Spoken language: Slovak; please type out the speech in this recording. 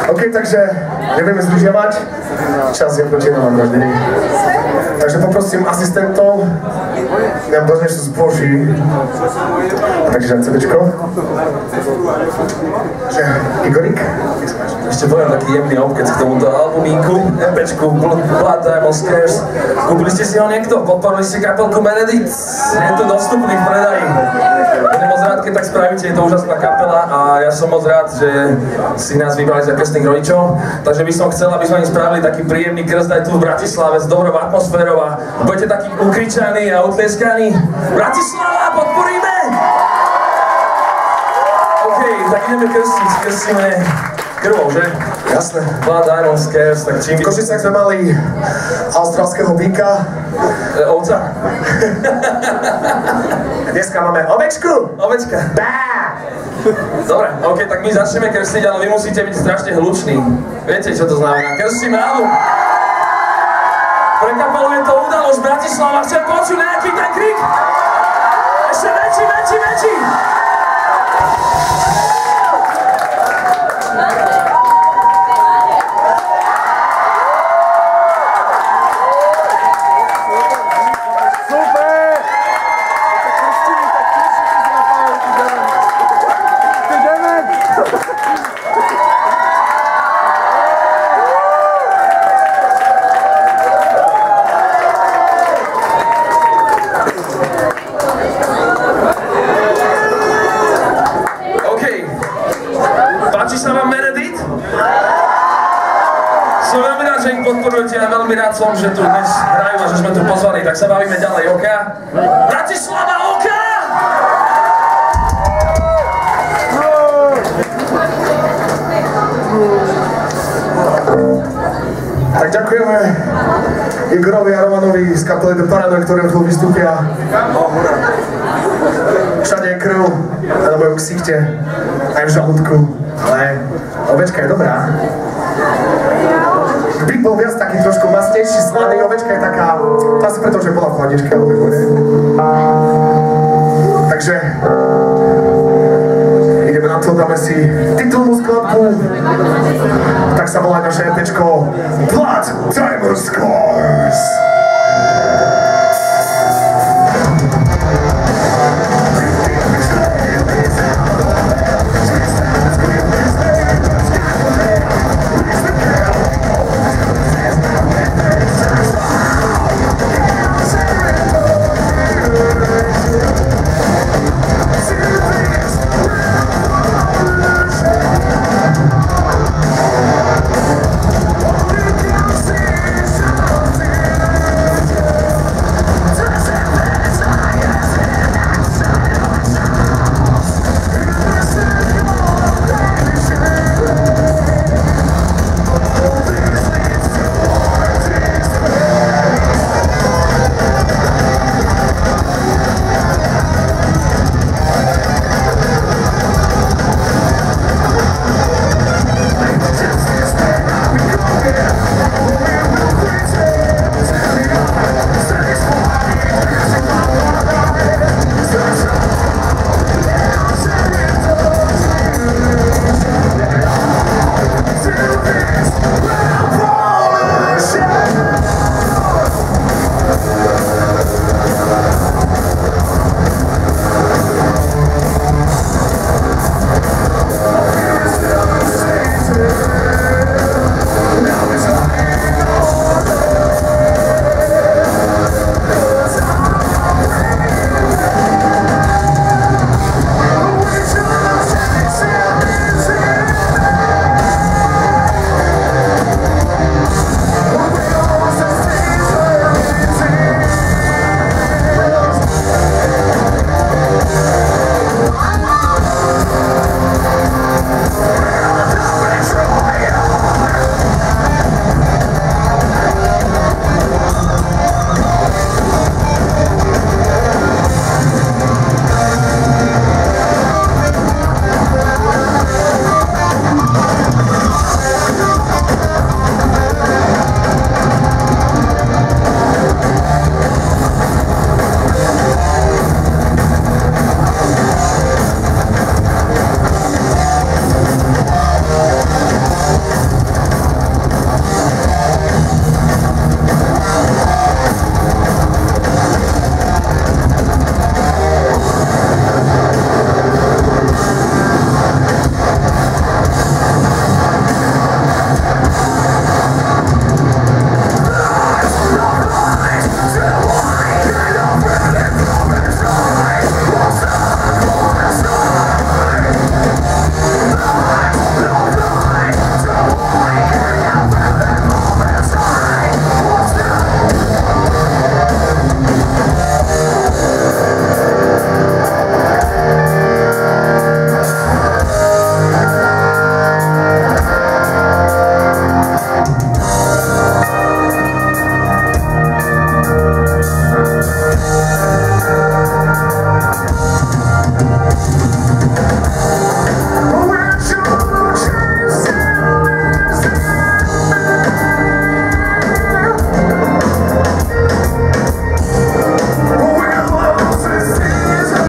OK, takže nebudeme zdržiavať. Čas je proti nám každý. Takže poprosím asistentov, nám dosť niečo zboží. Takže CDčko. Igorik. Ešte poviem taký jemný obkec k tomuto albumíku, EPčku, Blood Diamond Scares. Kúpili ste si ho niekto? Podporili ste kapelku Meredith? Je to dostupný v predaji. Budem moc rád, keď tak spravíte, je to úžasná kapela a ja som moc rád, že si nás vybrali za krstných rodičov. Takže by som chcel, aby sme im spravili taký príjemný krst aj tu v Bratislave s dobrou atmosférou a budete takí ukričaní a utlieskaní. Bratislava, podporíme! OK, tak ideme krstiť, krstíme krvou, že? Jasné. Blood Diamond Scares, tak čím... V Košicách sme mali austrálskeho býka. Ovca. Dneska máme ovečku. Ovečka. Bá! Dobre, OK, tak my začneme krstiť, ale vy musíte byť strašne hluční. Viete, čo to znamená? Krstíme album. Pre kapelu je to udalosť Bratislava. Chcem počuť nejaký ten krik. Ešte väčší, väčší, väčší. Podporujete a veľmi rád som, že tu dnes hrajú a že sme tu pozvaní, tak sa bavíme ďalej, OK? Bratislava, OK! Tak ďakujeme Igorovi a Romanovi z kapely The Paranoid, ktoré tu vystúpia. Všade je krv, na mojom ksichte, aj v žalúdku, ale ovečka je dobrá. Byt bol viac taký trošku masnejší, sladý, ovečka je taká, asi preto, že bola v chladničke, alebo ne. Takže ideme na to, dáme si titulnú skladbu, tak sa volá naše EPčko Blood Diamond Scares.